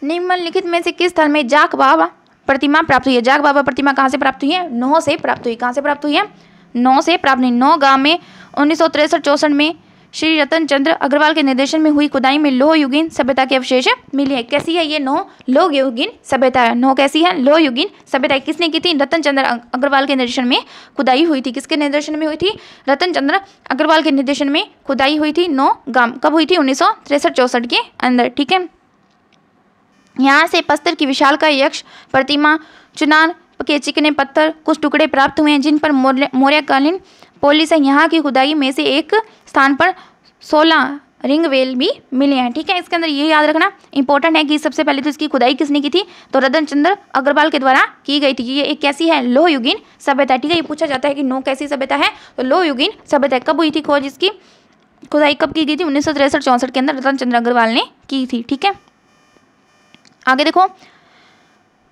निम्नलिखित में से किस स्थल में जाक बाबा प्रतिमा प्राप्त हुई है? जाक बाबा प्रतिमा कहाँ से प्राप्त हुई है? नौ से प्राप्त हुई। कहाँ से प्राप्त हुई है? नौ से प्राप्त हुई। नौ गांव में 1963-64 में श्री रतन चंद्र अग्रवाल के निर्देशन में हुई खुदाई में लोह युगीन सभ्यता के अवशेष मिले हैं। कैसी है ये? लोह युगीन सभ्यता है। नौ कैसी है? लोह युगीन सभ्यता। किसने की थी? रतन चंद्र अग्रवाल के निर्देशन में खुदाई हुई थी। किसके निर्देशन में हुई थी? रतन चंद्र अग्रवाल के निर्देशन में खुदाई हुई थी। 9 गांव कब हुई थी? 1963-64 के अंदर। ठीक है, यहाँ से पत्थर की विशालकाय यक्ष प्रतिमा, चुनार के चिकने पत्थर, कुछ टुकड़े प्राप्त हुए हैं जिन पर मौर्यकालीन पोलिस है। यहाँ की खुदाई में से एक स्थान पर रिंग वेल भी मिले हैं। ठीक है, इसके अंदर ये याद रखना इंपॉर्टेंट है कि सबसे पहले तो इसकी खुदाई किसने की थी, तो रतन चंद्र अग्रवाल के द्वारा की गई थी। ये एक कैसी है, लोह युगीन सभ्यता। ठीक है, ये पूछा जाता है कि नो कैसी सभ्यता है, तो लोह युगीन सभ्यता। कब हुई थी खोज, इसकी खुदाई कब की गई थी, 1963-64 के अंदर रतन चंद्र अग्रवाल ने की थी। ठीक है, आगे देखो,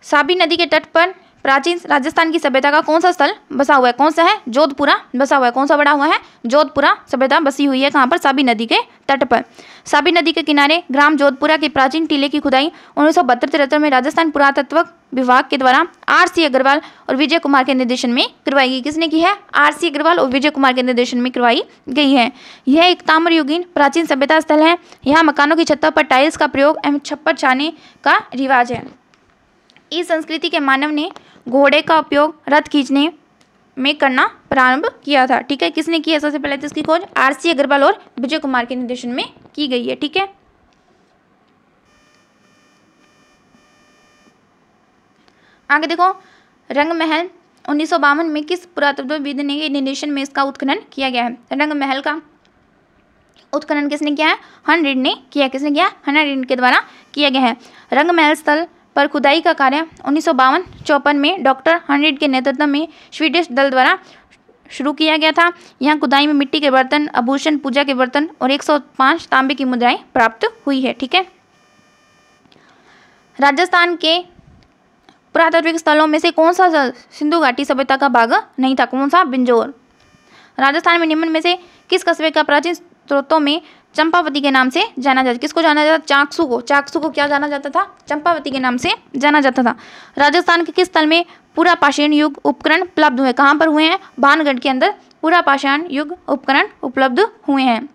साबी नदी के तट पर प्राचीन राजस्थान की सभ्यता का कौन सा स्थल बसा हुआ है, कौन सा है, जोधपुरा बसा हुआ है। कौन सा बड़ा हुआ है, जोधपुरा सभ्यता बसी हुई है। कहाँ पर, साबी नदी के तट पर। साबी नदी के किनारे ग्राम जोधपुरा के प्राचीन टीले की खुदाई 1972-73 में राजस्थान पुरातत्व विभाग के द्वारा RC अग्रवाल और विजय कुमार के निर्देशन में करवाई गई। किसने की है, RC अग्रवाल और विजय कुमार के निर्देशन में करवाई गई है। यह एक ताम्र युगीन प्राचीन सभ्यता स्थल है। यहाँ मकानों की छतों पर टाइल्स का प्रयोग एवं छप्पर छाने का रिवाज है। इस संस्कृति के मानव ने घोड़े का उपयोग रथ खींचने में करना प्रारंभ किया था। ठीक है, किसने की है, सबसे पहले तो इसकी खोज RC अग्रवाल और विजय कुमार के निर्देशन में की गई है। ठीक है, आगे देखो, रंग महल 1952 में किस पुरातत्वविद के निर्देशन में इसका उत्खनन किया गया है। रंग महल का उत्खनन किसने किया है, हन रीड ने किया। किसने किया, हन रीड के द्वारा किया गया है। रंग महल स्थल पर खुदाई का कार्य 1952-54 में डॉक्टर हन रीड के नेतृत्व में स्वीडिश दल द्वारा शुरू किया गया था। यहाँ खुदाई में मिट्टी के बर्तन, आभूषण, पूजा के बर्तन और 105 तांबे की मुद्राएं प्राप्त हुई है। ठीक है, राजस्थान के पुरातात्विक स्थलों में से कौन सा सिंधु घाटी सभ्यता का भाग नहीं था, कौन सा, बिंजोर। राजस्थान में निम्न में से किस कस्बे का प्राचीन स्रोतों में चंपावती के नाम से जाना जाता, किसको जाना जाता, चाकसू को। चाकसू को क्या जाना जाता था, चंपावती के नाम से जाना जाता था। राजस्थान के किस स्थल में पूरा पाषाण युग उपकरण उपलब्ध हुए, कहाँ पर हुए हैं, भानगढ़ के अंदर पूरा पाषाण युग उपकरण उपलब्ध हुए हैं।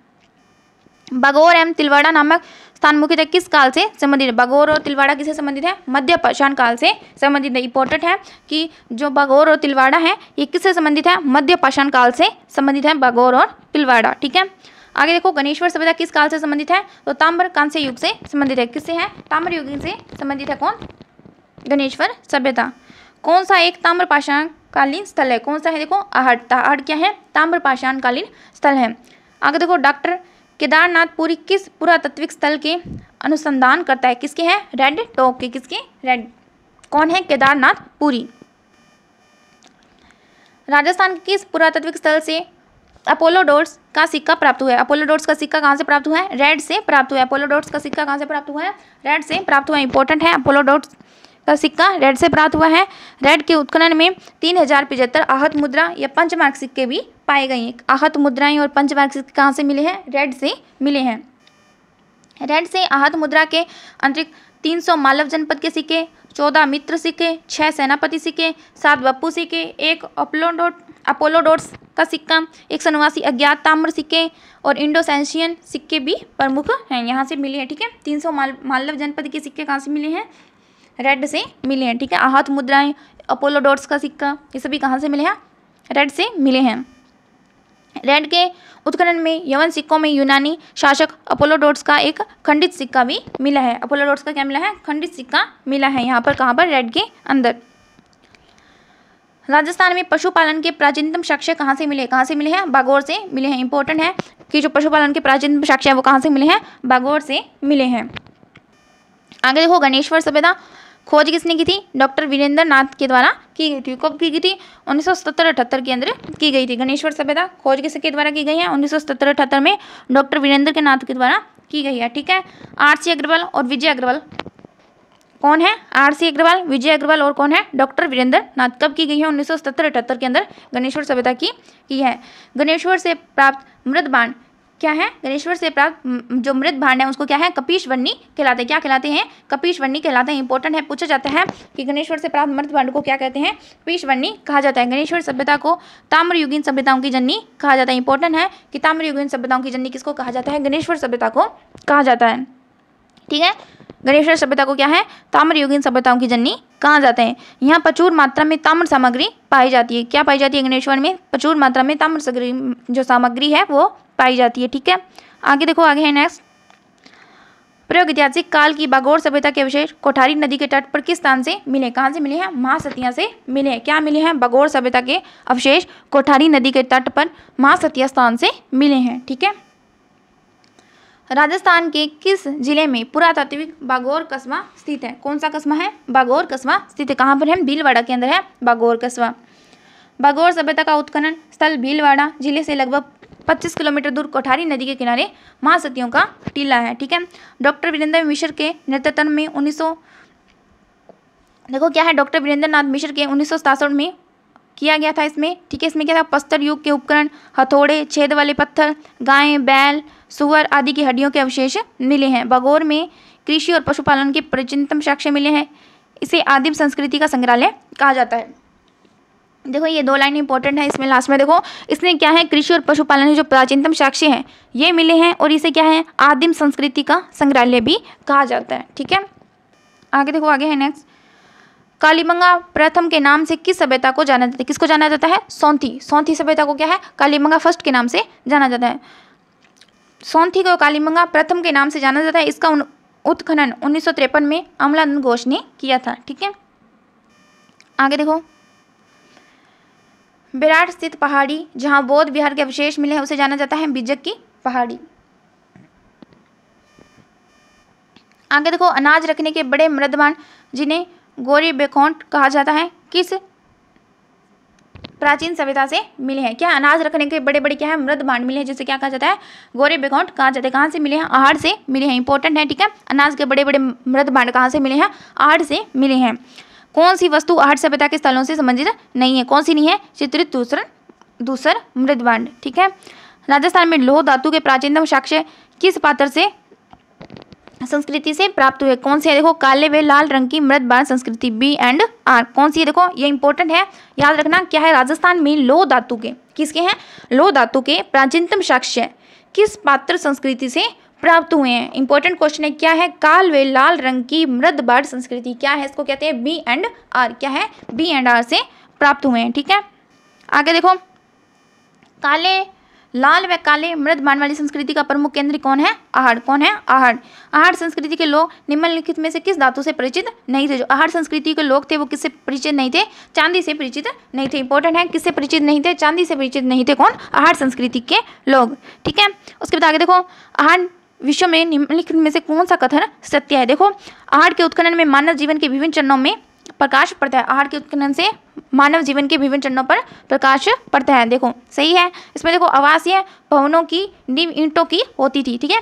बागौर एवं तिलवाड़ा नामक स्थान मुख्यतः किस काल से संबंधित है। बागौर और तिलवाड़ा किससे संबंधित है, मध्य पाषाण काल से संबंधित है। इंपॉर्टेंट है कि जो बागौर और तिलवाड़ा है ये किससे संबंधित है, मध्य पाषाण काल से संबंधित है बागौर और तिलवाड़ा। ठीक है, आगे देखो, गणेश्वर सभ्यता किस काल से संबंधित है, तो ताम्र कांस्य युग से संबंधित है। किससे है, ताम्र युग से संबंधित है कौन, गणेश्वर सभ्यता। कौन सा एक ताम्र पाषाण कालीन स्थल है, कौन सा है, देखो आहट। आहट क्या है, ताम्र पाषाण कालीन स्थल है। आगे देखो, डॉक्टर केदारनाथ पुरी किस पुरातत्विक स्थल के अनुसंधान करता है, किसके है, रेड टॉक के। किसके, रेड, कौन है, केदारनाथ पुरी। राजस्थान किस पुरातत्विक स्थल से अपोलोडोर्स का सिक्का प्राप्त हुआ है। अपोलोडोर्स का सिक्का कहाँ से प्राप्त हुआ है, रेड से प्राप्त हुआ है। अपोलोडोर्स का सिक्का कहाँ से प्राप्त हुआ है, रेड से प्राप्त हुआ है। इंपॉर्टेंट है, अपोलोडोर्स का सिक्का रेड से प्राप्त हुआ है। रेड के उत्खनन में 3075 आहत मुद्रा या पंचमार्क सिक्के भी पाए गए हैं। आहत मुद्राएं और पंचमार्क सिक्के कहाँ से मिले हैं, रेड से मिले हैं। रेड से आहत मुद्रा के अतिरिक्त 300 मालव जनपद के सिक्के, 14 मित्र सिक्के, 6 सेनापति सिक्के, 7 बप्पू सिक्के, 1 अपोलोडोर्स का सिक्का, 189 अज्ञात ताम्र सिक्के और इंडोसैशियन सिक्के भी प्रमुख हैं, यहाँ से मिले हैं। ठीक है, 300 मालव जनपद के सिक्के कहाँ से मिले हैं, रेड से मिले हैं। ठीक है, आहत मुद्राएं, अपोलोडोर्स का सिक्का, ये सभी कहाँ से मिले हैं, रेड से मिले हैं। रेड के उत्खनन में यवन सिक्कों में यूनानी शासक अपोलोडोर्स का एक खंडित सिक्का भी मिला है। अपोलोडोर्स का क्या मिला है, खंडित सिक्का मिला है यहाँ पर, कहाँ पर, रेड के अंदर। राजस्थान में पशुपालन के प्राचीनतम साक्ष्य कहाँ से मिले, कहाँ से मिले हैं, बागौर से मिले हैं। इंपॉर्टेंट है कि जो पशुपालन के प्राचीनतम साक्ष्य है वो कहाँ से मिले हैं, बागौर से मिले हैं। आगे देखो, गणेश्वर सभ्यता खोज किसने की थी, डॉक्टर वीरेंद्र नाथ के द्वारा की गई थी। कब की गई थी, 1977-78 के अंदर की गई थी। गणेश्वर सभ्यता खोज किसके द्वारा की गई है, 1977-78 में डॉक्टर वीरेंद्र के नाथ के द्वारा की गई है। ठीक है, RC अग्रवाल और विजय अग्रवाल, कौन है, RC अग्रवाल, विजय अग्रवाल और कौन है, डॉक्टर वीरेंद्र नाथ। कब की गई है, 1977-78 के अंदर गणेश्वर सभ्यता की है। गणेश्वर से प्राप्त मृद बाण क्या है, गणेश्वर से प्राप्त जो मृद भांड है उसको क्या है, कपीशवन्नी कहलाते हैं। क्या कहलाते हैं, कपीशवन्नी कहलाते हैं। इंपॉर्टेंट है, पूछा जाता है कि गणेश्वर से प्राप्त मृद भांड को क्या कहते हैं, कपीशवन्नी कहा जाता है। गणेश्वर सभ्यता को ताम्रयुगीन सभ्यताओं की जननी कहा जाता है। इंपॉर्टेंट है कि ताम्रयुगीन सभ्यताओं की जननी किसको कहा जाता है, गणेश्वर सभ्यता को कहा जाता है। ठीक है, गणेश्वर सभ्यता को क्या है, ताम्रयुगीन सभ्यताओं की जननी कहा जाता है। यहाँ प्रचुर मात्रा में ताम्र सामग्री पाई जाती है। क्या पाई जाती है, गणेश्वर में प्रचुर मात्रा में ताम्र जो सामग्री है वो पाई जाती है। ठीक है, आगे देखो, आगे है नेक्स्ट, प्रयोग ऐतिहासिक काल की बागौर सभ्यता के अवशेष कोठारी नदी के तट पर किस स्थान से मिले, कहाँ से मिले हैं, महासतिया से मिले हैं। क्या मिले हैं, बागौर सभ्यता के अवशेष कोठारी नदी के तट पर महासतिया स्थान से मिले हैं। ठीक है, राजस्थान के किस जिले में पुरातात्विक बागौर कस्बा स्थित है? कौन सा कस्बा है? बागौर कस्बा स्थित है। कहाँ पर है? भीलवाड़ा के अंदर है बागौर कस्बा। बागौर सभ्यता का उत्खनन स्थल भीलवाड़ा जिले से लगभग 25 किलोमीटर दूर कोठारी नदी के किनारे महासतियों का टीला है। ठीक है। डॉक्टर वीरेंद्र मिश्र के नेतृत्व में देखो क्या है, डॉक्टर वीरेंद्र नाथ मिश्र के 1967 में किया गया था इसमें। ठीक है। इसमें क्या था? प्रस्तर युग के उपकरण, हथौड़े, छेद वाले पत्थर, गाय, बैल, सुअर आदि की हड्डियों के अवशेष मिले हैं। बागौर में कृषि और पशुपालन के प्राचीनतम साक्ष्य मिले हैं। इसे आदिम संस्कृति का संग्रहालय कहा जाता है। देखो ये 2 लाइन इंपॉर्टेंट है। इसमें लास्ट में देखो, इसमें क्या है? कृषि और पशुपालन के जो प्राचीनतम साक्ष्य हैं ये मिले हैं, और इसे क्या है? आदिम संस्कृति का संग्रहालय भी कहा जाता है। ठीक है। आगे देखो, आगे है नेक्स्ट, कालीबंगा प्रथम के नाम से किस सभ्यता को जाना जाता है? किसको जाना जाता है? सौंथी। सौंथी सभ्यता को क्या है? कालीबंगा फर्स्ट के नाम से जाना जाता है। सौंथी को कालीबंगा प्रथम के नाम से जाना जाता है। इसका उत्खनन 1953 में अमलानंद घोष ने किया था। ठीक है। आगे देखो, बेराट स्थित पहाड़ी जहां बौद्ध विहार के अवशेष मिले हैं उसे जाना जाता है बिजक की पहाड़ी। आगे देखो, अनाज रखने के बड़े मृदभांड जिन्हें गोरी बेखौंट कहा जाता है किस प्राचीन सभ्यता से मिले हैं? क्या? अनाज रखने के बड़े बड़े क्या है? मृदभांड मिले हैं, जिसे क्या कहा जाता है? गोरे बेखौंट कहा जाता है। कहाँ से मिले हैं? आहड़ से मिले हैं। इंपॉर्टेंट है। ठीक है। अनाज के बड़े बड़े मृदभांड कहाँ से मिले हैं? आहड़ से मिले हैं। कौन सी वस्तु आहड़ सभ्यता के स्थलों से संबंधित नहीं है? कौन सी नहीं है? चित्रित दूसर मृदभांड। ठीक है। राजस्थान में लौह धातु के प्राचीनतम साक्ष्य किस पात्र से संस्कृति से प्राप्त हुए? कौन सी है? देखो, काले व लाल रंग की मृदभांड संस्कृति B&R। कौन सी है? देखो ये इंपॉर्टेंट है, याद रखना। क्या है? राजस्थान में लौह धातु के, किसके हैं? लौह धातु के प्राचीनतम साक्ष्य किस पात्र संस्कृति से प्राप्त हुए हैं? इंपॉर्टेंट क्वेश्चन है। क्या है? काल व लाल रंग की मृदभांड संस्कृति क्या है? इसको कहते हैं B&R। क्या है? B&R से प्राप्त हुए हैं। ठीक है। आगे देखो, लाल व काले मृदभांड वाली संस्कृति का प्रमुख केंद्र कौन है? आहड़। कौन है? आहड़। आहड़ संस्कृति के लोग निम्नलिखित में से किस धातु से परिचित नहीं थे? जो आहड़ संस्कृति के लोग थे वो किससे परिचित नहीं थे? चांदी से परिचित नहीं थे। इंपॉर्टेंट है, किससे परिचित नहीं थे? चांदी से परिचित नहीं थे। कौन? आहड़ संस्कृति के लोग। ठीक है। उसके बाद आगे देखो, आहड़ विश्व में निम्नलिखित में से कौन सा कथन सत्य है? देखो, आहड़ के उत्खनन में मानव जीवन के विभिन्न चरणों में प्रकाश पड़ता है। आहड़ के उत्खनन से मानव जीवन के विभिन्न चरणों पर प्रकाश पड़ता है। देखो सही है। इसमें देखो, आवासीय भवनों की नींव ईंटों की होती थी। ठीक है।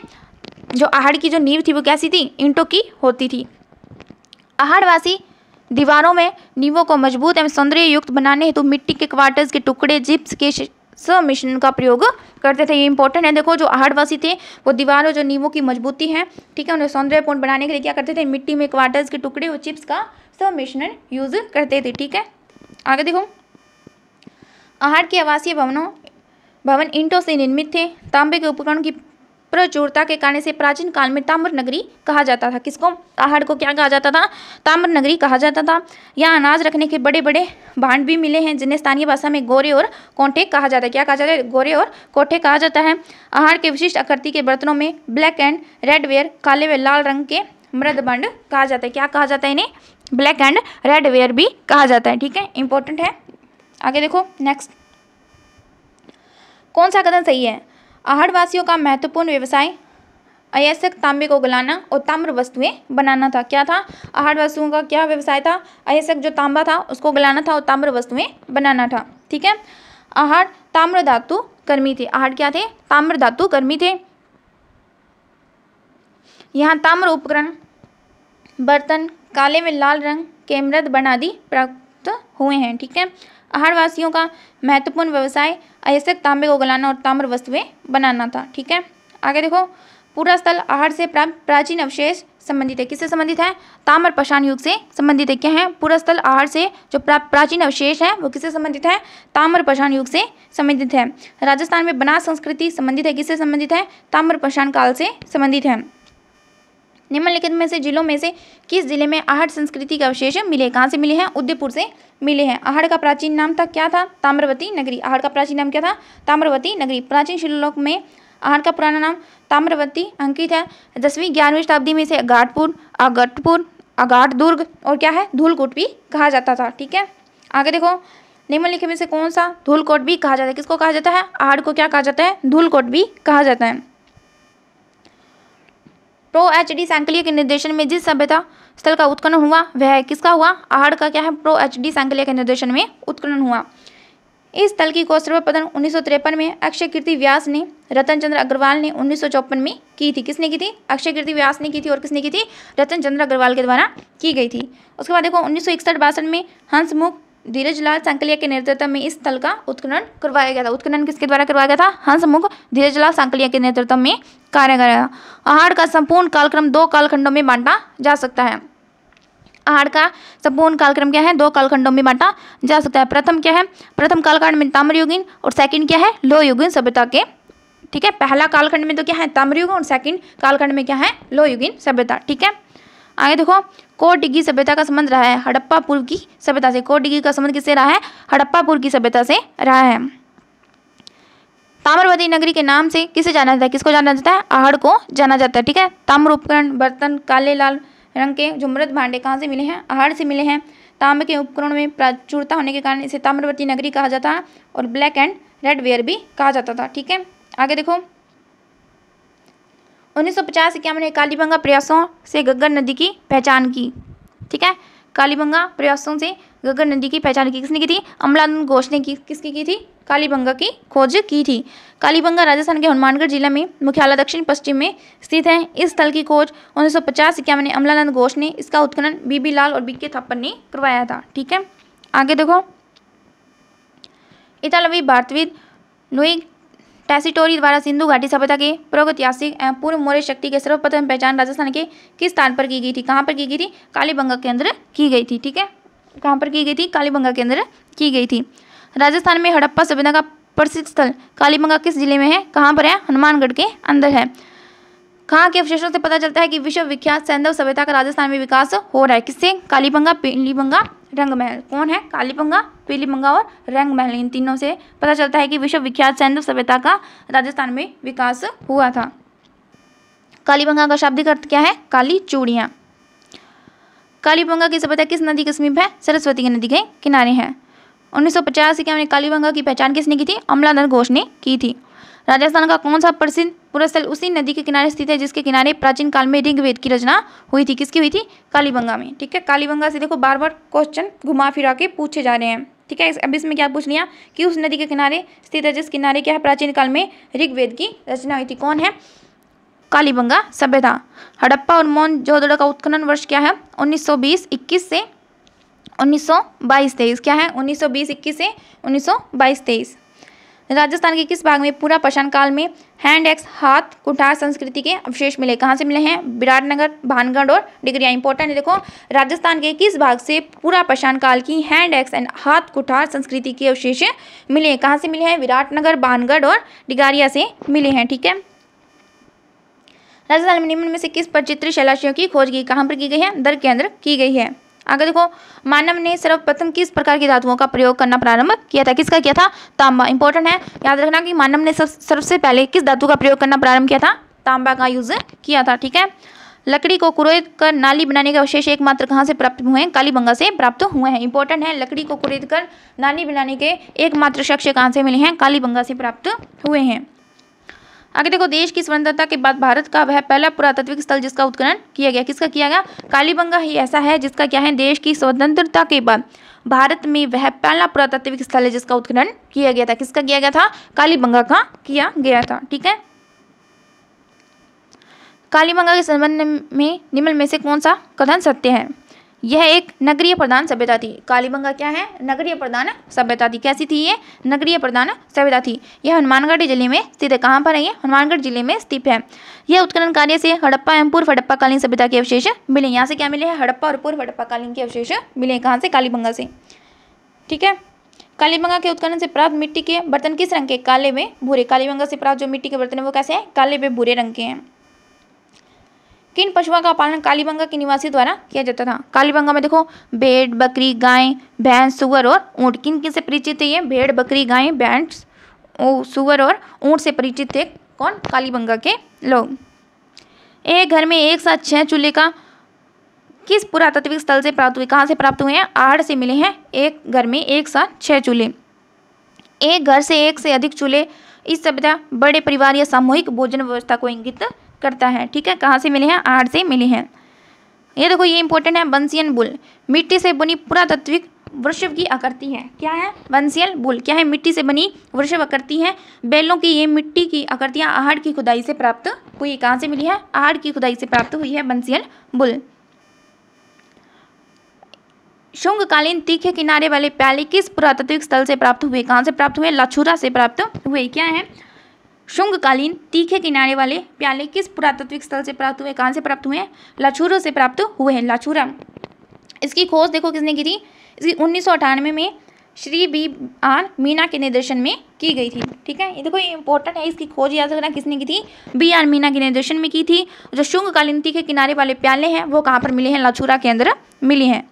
जो आहड़ की जो नींव थी वो कैसी थी? ईंटों की होती थी। आहड़वासी दीवारों में नींवों को मजबूत एवं सौंदर्य युक्त बनाने हेतु मिट्टी के क्वार्टर्स के टुकड़े, जिप्स के सम्मिश्रण का प्रयोग करते थे। ये इंपॉर्टेंट है। देखो, जो आहड़वासी थे वो दीवारों जो नींवों की मजबूती है, ठीक है, उन्हें सौंदर्यपूर्ण बनाने के लिए क्या करते थे? मिट्टी में क्वार्टर्स के टुकड़े और चिप्स का सम्मिश्रण यूज करते थे। ठीक है। आगे देखो, आहड़ के आवासीय भवन ईंटों से निर्मित थे। तांबे के उपकरण की प्रचुरता के कारण से प्राचीन काल में ताम्र नगरी कहा जाता था। किसको? आहड़ को क्या कहा जाता था? ताम्र नगरी कहा जाता था। यहाँ अनाज रखने के बड़े बड़े भांड भी मिले हैं, जिन्हें स्थानीय भाषा में गोरे और कोठे कहा जाता है। क्या कहा जाता है? गोरे और कोठे कहा जाता है। आहड़ के विशिष्ट आकृति के बर्तनों में ब्लैक एंड रेड वेयर, काले व लाल रंग के मृदभांड कहा जाता है। क्या कहा जाता है इन्हें? ब्लैक एंड रेड वेयर भी कहा जाता है। ठीक है। इंपॉर्टेंट है। आगे देखो नेक्स्ट, कौन सा कथन सही है? आहड़ वासियों का महत्वपूर्ण व्यवसाय अयस्क तांबे को गलाना और ताम्र वस्तुएं बनाना था। क्या था? आहड़ वासियों का क्या व्यवसाय था? अयस्क जो तांबा था उसको गलाना था और ताम्र वस्तुएं बनाना था। ठीक है। आहड़ ताम्र धातु कर्मी थे। आहड़ क्या थे? ताम्र धातु कर्मी थे। यहाँ ताम्र उपकरण, बर्तन, काले व लाल रंग के मृदभांड आदि प्राप्त हुए हैं। ठीक है। आहड़ वासियों का महत्वपूर्ण व्यवसाय अयस्क तांबे को गलाना और ताम्र वस्तुएं बनाना था। ठीक है। आगे देखो, पूरा स्थल आहड़ से प्राप्त प्राचीन अवशेष संबंधित है। किससे संबंधित है? ताम्र पाषाण युग से संबंधित है। क्या है? पूरा स्थल आहड़ से जो प्राप्त प्राचीन अवशेष है वो किससे संबंधित है? ताम्र पाषाण युग से संबंधित है। राजस्थान में बनास संस्कृति संबंधित है। किससे संबंधित है? ताम्र पाषाण काल से संबंधित है। निम्नलिखित में से जिलों में से किस जिले में आहड़ संस्कृति के अवशेष मिले? कहाँ से मिले हैं? उदयपुर से मिले हैं। आहड़ का प्राचीन नाम था क्या था? ताम्रवती नगरी। आहड़ का प्राचीन नाम क्या था? ताम्रवती नगरी। प्राचीन शिलालेख में आहड़ का पुराना नाम ताम्रवती अंकित है। 10वीं-11वीं शताब्दी में इसे अगाटपुर, अगाट दुर्ग और क्या है? धूलकोट भी कहा जाता था। ठीक है। आगे देखो, निम्नलिखित में से कौन सा धूलकोट भी कहा जाता है? किसको कहा जाता है? आहड़ को क्या कहा जाता है? धूलकोट भी कहा जाता है। Pro HD. सांकलिया के निर्देशन में जिस सभ्यता स्थल का उत्खनन हुआ वह किसका हुआ? आहड़ का क्या है? Pro HD. सांकलिया के निर्देशन में उत्खनन हुआ। इस स्थल की खोज सर्वप्रथम 1953 में अक्षय कीर्ति व्यास ने, रतन चंद्र अग्रवाल ने 1954 में की थी। किसने की थी? अक्षय कीर्ति व्यास ने की थी। और किसने की थी? रतन चंद्र अग्रवाल के द्वारा की गई थी। उसके बाद देखो 1961-62 में हंसमुख धीरजलाल सांकलिया के नेतृत्व में इस स्थल का उत्खनन करवाया गया था। उत्खनन किसके द्वारा करवाया गया था? हंसमुख धीरजलाल सांकलिया के नेतृत्व में कार्य कराया। आहड़ का संपूर्ण कालक्रम 2 कालखंडों में बांटा जा सकता है। आहड़ का संपूर्ण कालक्रम क्या है? 2 कालखंडों में बांटा जा सकता है। प्रथम क्या है? प्रथम कालखंड में ताम्रयुगीन और सेकंड क्या है? लोहयुगीन सभ्यता के। ठीक है, पहला कालखंड में तो क्या है? ताम्रयुगीन और सेकंड कालखंड में क्या है? लोहयुगीन सभ्यता। ठीक है, आगे देखो कोटडिग्गी सभ्यता का संबंध रहा है हड़प्पा पूर्व की सभ्यता से। कोटडिग्गी का संबंध किससे रहा है? हड़प्पा पूर्व की सभ्यता से रहा है। ताम्रवती नगरी के नाम से किसे जाना जाता है? किसको जाना जाता है? आहड़ को जाना जाता है। ठीक है, ताम्र उपकरण, बर्तन, काले लाल रंग के जो मृत भांडे कहाँ से मिले हैं? आहड़ से मिले हैं। तांबे के उपकरणों में प्राचुरता होने के कारण इसे ताम्रवती नगरी कहा जाता है और ब्लैक एंड रेड वेयर भी कहा जाता था। ठीक है, आगे देखो 1950-51 में कालीबंगा प्रयासों से गग्गर नदी की पहचान की। ठीक है, कालीबंगा प्रयासों से गग्गर नदी की पहचान की। किसने की थी? अमलानंद घोष ने की। किसकी की थी? कालीबंगा की खोज की थी। कालीबंगा राजस्थान के हनुमानगढ़ जिला में मुख्यालय दक्षिण पश्चिम में स्थित है। इस स्थल की खोज 1950-51 में अमलानंद घोष ने, इसका उत्खनन बीबी लाल और बीके थापर ने करवाया था। ठीक है, आगे देखो इतालवी भारतविद लुई टेसिटोरी द्वारा सिंधु घाटी सभ्यता के प्रागैतिहासिक एवं पूर्व मौर्य शक्ति के सर्वप्रथम पहचान राजस्थान के किस स्थान पर की गई थी? कहाँ पर की गई थी? कालीबंगा के अंदर की गई थी। ठीक है, कहाँ पर की गई थी? कालीबंगा के अंदर की गई थी। राजस्थान में हड़प्पा सभ्यता का प्रसिद्ध स्थल कालीबंगा किस जिले में है? कहाँ पर है? हनुमानगढ़ के अंदर है। कहाँ के अवशेषों से पता चलता है कि विश्व विख्यात सैंधव सभ्यता का राजस्थान में विकास हो रहा है? किससे? कालीबंगा, पीलीबंगा, रंगमहल। कौन है? कालीबंगा, पीलीबंगा और रंगमहल। इन तीनों से पता चलता है कि विश्व विख्यात सैंधव सभ्यता का राजस्थान में विकास हुआ था। कालीबंगा का शाब्दिक अर्थ क्या है? काली चूड़ियाँ। कालीबंगा की सभ्यता किस नदी के समीप है? सरस्वती नदी के किनारे है। 1950-51 में कालीबंगा की पहचान किसने की थी? अमलानंद घोष ने की थी। राजस्थान का कौन सा प्रसिद्ध पुरस्थल उसी नदी के किनारे स्थित है जिसके किनारे प्राचीन काल में ऋग्वेद की रचना हुई थी? किसकी हुई थी? कालीबंगा में। ठीक है, कालीबंगा से देखो बार बार क्वेश्चन घुमा फिरा के पूछे जा रहे हैं। ठीक है, अब इसमें क्या पूछ लिया कि उस नदी के किनारे स्थित है जिस किनारे क्या है? प्राचीन काल में ऋग्वेद की रचना हुई थी। कौन है? कालीबंगा सभ्यता। हड़प्पा और मोहनजोदड़ो का उत्खनन वर्ष क्या है? 1920-21 से 1922-23। क्या है? 1920-21 से 1922-23। राजस्थान के किस भाग में पूरा पाषाण काल में हैंड एक्स हाथ कुठार संस्कृति के अवशेष मिले? कहाँ से मिले हैं? विराटनगर, भानगढ़ और डिगरिया। इंपॉर्टेंट है, देखो राजस्थान के किस भाग से पूरा पाषाण काल की हैंड एक्स एंड हाथ कुठार संस्कृति के अवशेष मिले हैं? कहाँ से मिले हैं? विराटनगर, भानगढ़ और डिगारिया से मिले हैं। ठीक है, राजस्थान में निम्न में से किस प्रचित्र शैलाशियों की खोज की? कहाँ पर की गई है? दर्ग के अंदर की गई है। आगे देखो मानव ने सर्वप्रथम किस प्रकार की धातुओं का प्रयोग करना प्रारंभ किया था? किसका किया था? तांबा। इंपॉर्टेंट है, याद रखना कि मानव ने सबसे पहले किस धातु का प्रयोग करना प्रारंभ किया था? तांबा का यूज किया था। ठीक है, लकड़ी को कुरेद कर नाली बनाने के अवशेष एकमात्र कहाँ से प्राप्त हुए हैं? कालीबंगा से प्राप्त हुए हैं। इंपॉर्टेंट है, लकड़ी को कुरेद कर नाली बनाने के एकमात्र शख्स कहाँ से मिले हैं? कालीबंगा से प्राप्त हुए हैं। आगे देखो देश की स्वतंत्रता के बाद भारत का वह पहला पुरातात्विक स्थल जिसका उत्खनन किया गया। किसका किया गया? कालीबंगा ही ऐसा है जिसका क्या है? देश की स्वतंत्रता के बाद भारत में वह पहला पुरातात्विक स्थल है जिसका उत्खनन किया गया था। किसका किया गया था? कालीबंगा का किया गया था। ठीक है, कालीबंगा के संबंध में निम्न में से कौन सा कथन सत्य है? यह एक नगरीय प्रधान सभ्यता थी। कालीबंगा क्या है? नगरीय प्रधान सभ्यता थी। कैसी थी ये? नगरीय प्रधान सभ्यता थी। यह हनुमानगढ़ जिले में स्थित है। कहाँ पर है ये? हनुमानगढ़ जिले में स्थित है। यह उत्खनन कार्य से हड़प्पा एवं पूर्व हड़प्पा कालीन सभ्यता के अवशेष मिले। यहाँ से क्या मिले हैं? हड़प्पा और पूर्व हड़प्पा कालीन के अवशेष मिले। कहाँ से? कालीबंगा से। ठीक है, कालीबंगा के उत्खनन से प्राप्त मिट्टी के बर्तन किस रंग के? काले व भूरे। कालीबंगा से प्राप्त जो मिट्टी के बर्तन है वो कैसे हैं? काले व भूरे रंग के हैं। किन पशुओं का पालन कालीबंगा के निवासी द्वारा किया जाता था? कालीबंगा में देखो भेड़, बकरी, गाय, भैंस, सुअर और ऊँट। किन किन से परिचित है ये? भेड़, बकरी, गाय, भैंस, सुअर और ऊँट से परिचित थे कौन? कालीबंगा के लोग। एक घर में एक साथ 6 चूल्हे का किस पुरातात्विक स्थल से प्राप्त हुए? कहाँ से प्राप्त हुए हैं? आहड़ से मिले हैं। एक घर में एक साथ 6 चूल्हे। एक घर से एक से अधिक चूल्हे इस सभ्यता बड़े परिवार या सामूहिक भोजन व्यवस्था को इंगित करता है। ठीक है, कहाँ से मिले हैं? आहड़ से मिले हैं। ये देखो, ये इंपॉर्टेंट है। बंसियन बुल, मिट्टी से बनी पुरातात्विक वृषभ की आकृति है। क्या है? बंसियन बुल क्या है? मिट्टी से बनी वृषभ आकृति है। बैलों की ये मिट्टी की आकृतियां आहड़ की खुदाई से प्राप्त हुई। कहाँ से मिली है? आहड़ की खुदाई से प्राप्त हुई है बंसियन बुल। शुंगकालीन तीखे किनारे वाले प्याले किस पुरातात्विक स्थल से प्राप्त हुए? कहाँ से प्राप्त हुए? लछुरा से प्राप्त हुए। क्या है? शुंगकालीन तीखे किनारे वाले प्याले किस पुरातात्विक स्थल से प्राप्त हुए? कहाँ से प्राप्त हुए? लछुरा से प्राप्त हुए हैं। लछुरा, इसकी खोज देखो किसने की थी? इसकी 1998 में श्री B.R. मीना के निर्देशन में की गई थी। ठीक है, ये देखो, ये इंपॉर्टेंट है। इसकी खोज याद रखना किसने की थी? B.R. मीना के निर्देशन में की थी। जो शुंगकालीन तीखे किनारे वाले प्याले हैं वो कहाँ पर मिले हैं? लछुरा के अंदर मिले हैं।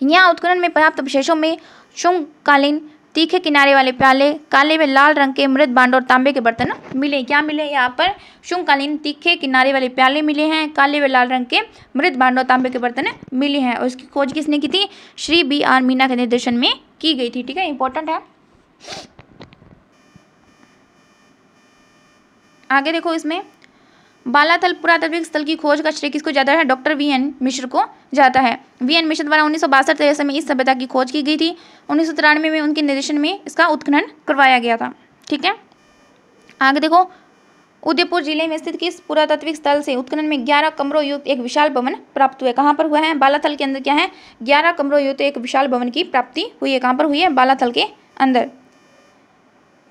यहाँ उत्खनन में प्राप्त अवशेषों में शुंगकालीन तीखे किनारे वाले प्याले, काले व लाल रंग के मृत भांड और तांबे के बर्तन मिले। क्या मिले? यहाँ पर शुंगकालीन तीखे किनारे वाले प्याले मिले हैं, काले व लाल रंग के मृत भांड और तांबे के बर्तन मिले हैं। और इसकी खोज किसने की थी? श्री B.R. मीना के निर्देशन में की गई थी। ठीक है, इंपॉर्टेंट है। आगे देखो, इसमें बालाथल पुरातात्विक स्थल की खोज का श्रेय किसको जाता है? Doctor V.N. मिश्र को जाता है। V.N. मिश्र द्वारा 1962 में इस सभ्यता की खोज की गई थी। 1993 में उनके निर्देशन में इसका उत्खनन करवाया गया था। ठीक है, आगे देखो, उदयपुर जिले में स्थित किस पुरातात्विक स्थल से उत्खनन में 11 कमरों युक्त एक विशाल भवन प्राप्त हुआ? कहाँ पर हुआ है? बालाथल के अंदर क्या है? 11 कमरों युक्त एक विशाल भवन की प्राप्ति हुई है। कहाँ पर हुई है? बालाथल के अंदर।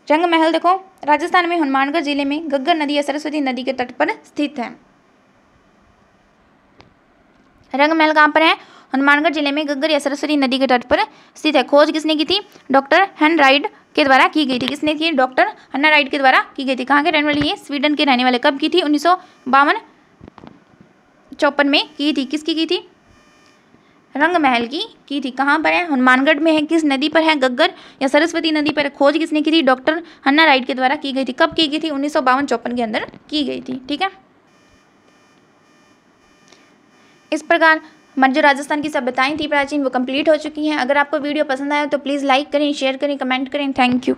रंग महल देखो, राजस्थान में हनुमानगढ़ जिले में गग्गर नदी या सरस्वती नदी के तट पर स्थित है। रंग महल कहाँ पर है? हनुमानगढ़ जिले में गग्गर या सरस्वती नदी के तट पर स्थित है। खोज किसने की थी? डॉक्टर हेनराइड के द्वारा की गई थी। किसने की? डॉक्टर हेनराइड के द्वारा की गई थी। कहाँ के रहने वाले? ये स्वीडन के रहने वाले। कब की थी? 1952-54 में की थी। किसकी की थी? रंग महल की थी। कहाँ पर है? हनुमानगढ़ में है। किस नदी पर है? गग्गर या सरस्वती नदी पर। खोज किसने की थी? डॉक्टर हेनराइड के द्वारा की गई थी। कब की गई थी? 1952-54 के अंदर की गई थी। ठीक है, इस प्रकार जो राजस्थान की सभ्यताएं थी प्राचीन वो कंप्लीट हो चुकी हैं। अगर आपको वीडियो पसंद आया तो प्लीज़ लाइक करें, शेयर करें, कमेंट करें। Thank you.